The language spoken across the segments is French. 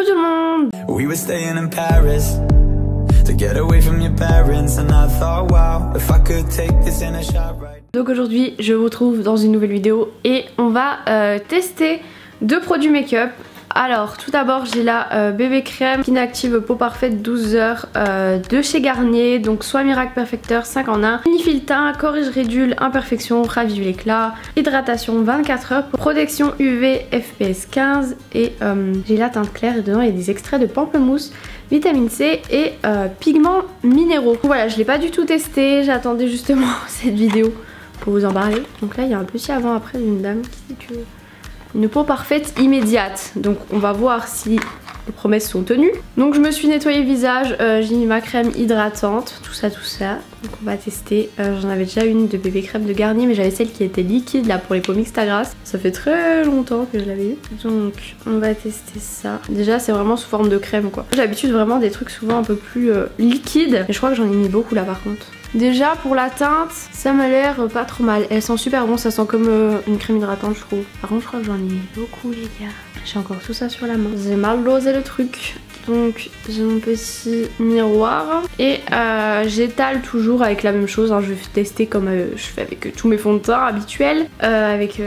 Coucou tout le monde. We were staying in Paris to get away from your parents and I thought wow if I could take this in a shot right. Donc aujourd'hui je vous retrouve dans une nouvelle vidéo et on va tester deux produits make-up. Alors tout d'abord j'ai la bébé crème Skin Active peau parfaite 12 heures de chez Garnier. Donc soit Miracle Perfecteur 5 en 1, unifile teint, corrige rédule, imperfection, ravive l'éclat, hydratation 24 heures, protection UV FPS 15 et j'ai la teinte claire et dedans il y a des extraits de pamplemousse, vitamine C et pigments minéraux. Voilà, je l'ai pas du tout testé, j'attendais justement cette vidéo pour vous en parler. Donc là il y a un petit avant après d'une dame qui dit que une peau parfaite immédiate, donc on va voir si les promesses sont tenues. Donc je me suis nettoyé le visage, j'ai mis ma crème hydratante, tout ça. Donc on va tester, j'en avais déjà une de bébé crème de Garnier mais j'avais celle qui était liquide là pour les peaux mixtes à grasse. Ça fait très longtemps que je l'avais eu. Donc on va tester ça. Déjà c'est vraiment sous forme de crème quoi. J'ai l'habitude vraiment des trucs souvent un peu plus liquides. Et je crois que j'en ai mis beaucoup là par contre. Déjà pour la teinte, ça m'a l'air pas trop mal. Elle sent super bon, ça sent comme une crème hydratante je trouve. Par contre je crois que j'en ai mis beaucoup les gars. J'ai encore tout ça sur la main. J'ai mal dosé le truc. Donc j'ai mon petit miroir. Et j'étale toujours avec la même chose. Hein. Je vais tester comme je fais avec tous mes fonds de teint habituels. Avec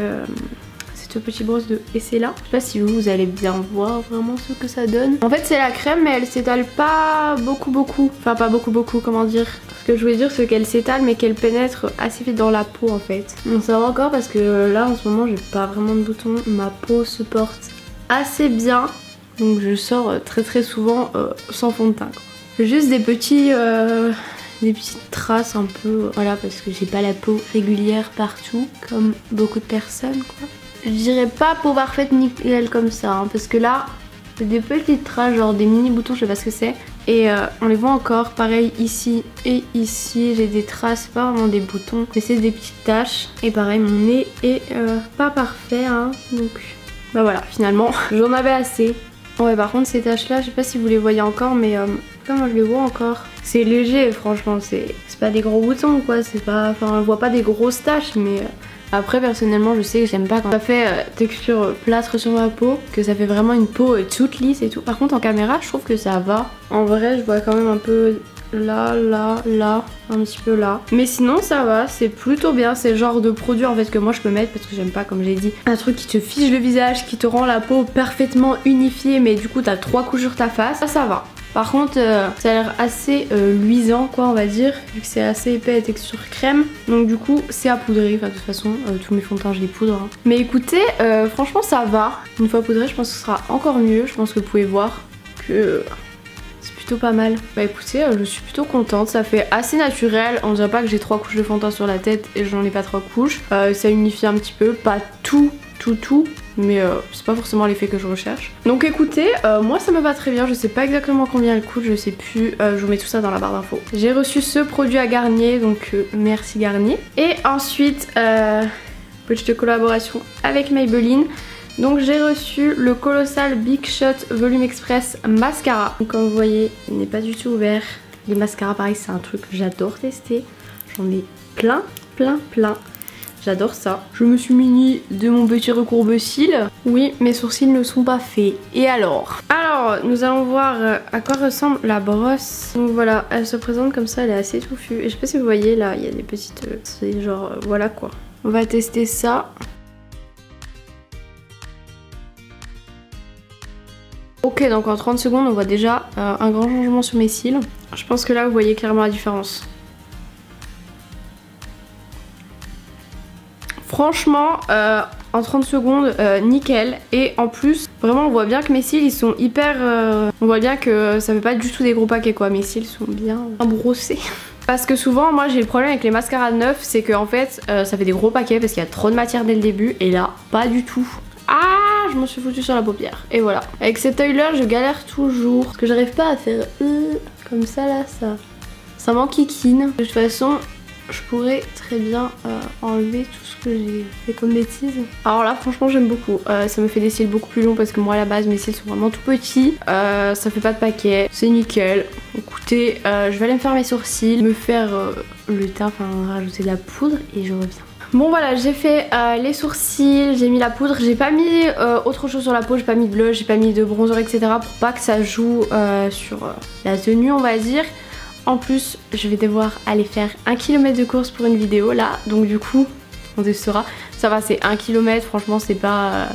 cette petite brosse de Essai là. Je sais pas si vous allez bien voir vraiment ce que ça donne. En fait c'est la crème mais elle s'étale pas beaucoup. Enfin pas beaucoup, comment dire. Ce que je voulais dire c'est qu'elle s'étale mais qu'elle pénètre assez vite dans la peau en fait. Bon ça va encore parce que là en ce moment j'ai pas vraiment de boutons. Ma peau se porte assez bien. Donc je sors très souvent sans fond de teint quoi. J'ai juste des petites traces un peu, voilà parce que j'ai pas la peau régulière partout comme beaucoup de personnes quoi. Je dirais pas peau parfaite nickel comme ça hein, parce que là c'est des petites traces genre des mini boutons, je sais pas ce que c'est. Et on les voit encore, pareil ici et ici j'ai des traces, pas vraiment des boutons mais c'est des petites taches. Et pareil mon nez est pas parfait hein, donc bah voilà finalement j'en avais assez. Ouais par contre ces taches là je sais pas si vous les voyez encore mais comment je les vois encore. C'est léger franchement, c'est pas des gros boutons quoi, c'est pas, enfin on voit pas des grosses taches mais après personnellement je sais que j'aime pas quand ça fait texture plâtre sur ma peau, que ça fait vraiment une peau toute lisse et tout. Par contre en caméra je trouve que ça va. En vrai je vois quand même un peu là, un petit peu là. Mais sinon ça va, c'est plutôt bien. C'est le genre de produit en fait que moi je peux mettre parce que j'aime pas comme j'ai dit un truc qui te fige le visage, qui te rend la peau parfaitement unifiée mais du coup t'as 3 couches sur ta face. Ça va. Par contre ça a l'air assez luisant quoi on va dire, vu que c'est assez épais et texture crème. Donc du coup c'est à poudrer, enfin de toute façon tous mes fonds de teint je les poudre hein. Mais écoutez franchement ça va. Une fois poudré je pense que ce sera encore mieux. Je pense que vous pouvez voir que c'est plutôt pas mal. Bah écoutez je suis plutôt contente, ça fait assez naturel. On dirait pas que j'ai 3 couches de fond de teint sur la tête et j'en ai pas 3 couches. Ça unifie un petit peu, pas tout mais c'est pas forcément l'effet que je recherche. Donc écoutez moi ça me va très bien. Je sais pas exactement combien elle coûte, je sais plus, je vous mets tout ça dans la barre d'infos. J'ai reçu ce produit à Garnier donc merci Garnier. Et ensuite petite collaboration avec Maybelline. Donc j'ai reçu le Colossal Big Shot Volume Express Mascara. Donc, comme vous voyez il n'est pas du tout ouvert. Les mascaras pareil c'est un truc que j'adore tester. J'en ai plein. J'adore ça. Je me suis muni de mon petit recourbe-cils. Oui, mes sourcils ne sont pas faits. Et alors nous allons voir à quoi ressemble la brosse. Donc voilà, elle se présente comme ça, elle est assez touffue. Et je sais pas si vous voyez là, il y a des petites... c'est genre... voilà quoi. On va tester ça. Ok, donc en 30 secondes, on voit déjà un grand changement sur mes cils. Je pense que là, vous voyez clairement la différence. Franchement, en 30 secondes, nickel. Et en plus, vraiment, on voit bien que mes cils, ils sont hyper... on voit bien que ça fait pas du tout des gros paquets, quoi. Mes cils sont bien brossés. Parce que souvent, moi, j'ai le problème avec les mascaras neufs, c'est que en fait, ça fait des gros paquets parce qu'il y a trop de matière dès le début. Et là, pas du tout. Ah, je m'en suis foutue sur la paupière. Et voilà. Avec cet œil-là, je galère toujours. Parce que j'arrive pas à faire... comme ça, là, ça m'enquiquine. De toute façon... je pourrais très bien enlever tout ce que j'ai fait comme bêtises. Alors là franchement j'aime beaucoup, ça me fait des cils beaucoup plus longs parce que moi à la base mes cils sont vraiment tout petits, ça fait pas de paquet, c'est nickel. Écoutez, je vais aller me faire mes sourcils, me faire le teint, enfin rajouter de la poudre et je reviens. Bon voilà, j'ai fait les sourcils, j'ai mis la poudre, j'ai pas mis autre chose sur la peau, j'ai pas mis de blush, j'ai pas mis de bronzer etc. pour pas que ça joue sur la tenue on va dire. En plus je vais devoir aller faire 1 km de course pour une vidéo là, donc du coup on testera. Ça va, c'est 1 km, franchement c'est pas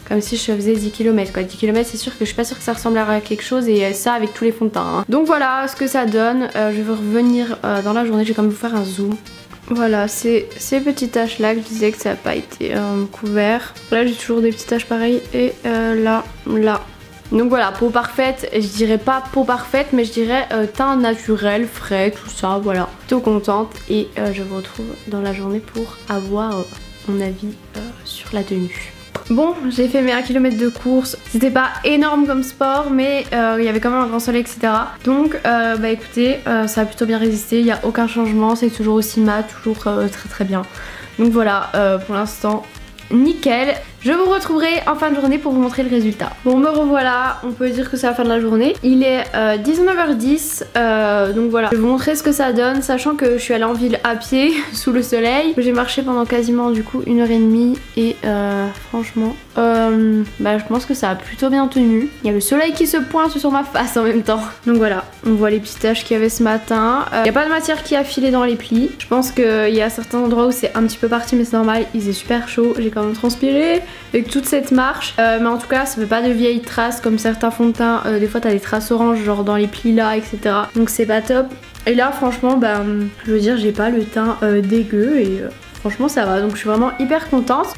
comme si je faisais 10 km quoi. 10 km c'est sûr que je suis pas sûre que ça ressemblera à quelque chose et ça avec tous les fonds de teint hein. Donc voilà ce que ça donne, je vais revenir dans la journée, je vais quand même vous faire un zoom. Voilà, c'est ces petites taches là que je disais que ça n'a pas été couvert. Là j'ai toujours des petites taches pareilles et là. Donc voilà, peau parfaite, je dirais pas peau parfaite mais je dirais teint naturel, frais, tout ça, voilà. Plutôt contente et je vous retrouve dans la journée pour avoir mon avis sur la tenue. Bon, j'ai fait mes 1 km de course, c'était pas énorme comme sport mais il y avait quand même un grand soleil etc. Donc bah écoutez, ça a plutôt bien résisté, il n'y a aucun changement, c'est toujours aussi mat, toujours très bien. Donc voilà, pour l'instant nickel. Je vous retrouverai en fin de journée pour vous montrer le résultat. Bon me revoilà, on peut dire que c'est la fin de la journée. Il est 19h10, donc voilà. Je vais vous montrer ce que ça donne, sachant que je suis allée en ville à pied, sous le soleil. J'ai marché pendant quasiment du coup 1h30 et franchement, bah, je pense que ça a plutôt bien tenu. Il y a le soleil qui se pointe sur ma face en même temps. Donc voilà, on voit les petites taches qu'il y avait ce matin. Il n'y a pas de matière qui a filé dans les plis. Je pense qu'il y a certains endroits où c'est un petit peu parti mais c'est normal, il faisait super chaud, j'ai quand même transpiré avec toute cette marche, mais en tout cas ça fait pas de vieilles traces comme certains fonds de teint, des fois t'as des traces oranges genre dans les plis là etc, donc c'est pas top. Et là franchement bah je veux dire j'ai pas le teint dégueu et franchement ça va, donc je suis vraiment hyper contente.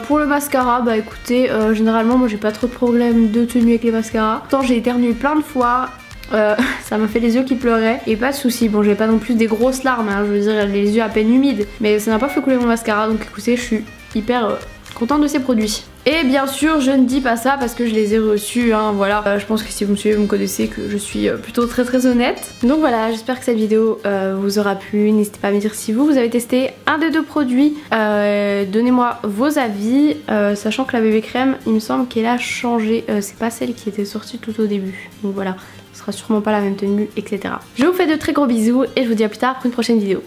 Pour le mascara bah écoutez, généralement moi j'ai pas trop de problèmes de tenue avec les mascaras. Pourtant j'ai éternué plein de fois, ça m'a fait les yeux qui pleuraient et pas de soucis. Bon j'ai pas non plus des grosses larmes hein, je veux dire les yeux à peine humides, mais ça n'a pas fait couler mon mascara, donc écoutez je suis hyper contente de ces produits. Et bien sûr je ne dis pas ça parce que je les ai reçus hein, voilà. Je pense que si vous me suivez vous me connaissez que je suis plutôt très honnête. Donc voilà, j'espère que cette vidéo vous aura plu. N'hésitez pas à me dire si vous avez testé un des deux produits, donnez-moi vos avis, sachant que la bébé crème il me semble qu'elle a changé, c'est pas celle qui était sortie tout au début, donc voilà, ce sera sûrement pas la même tenue etc. Je vous fais de très gros bisous et je vous dis à plus tard pour une prochaine vidéo.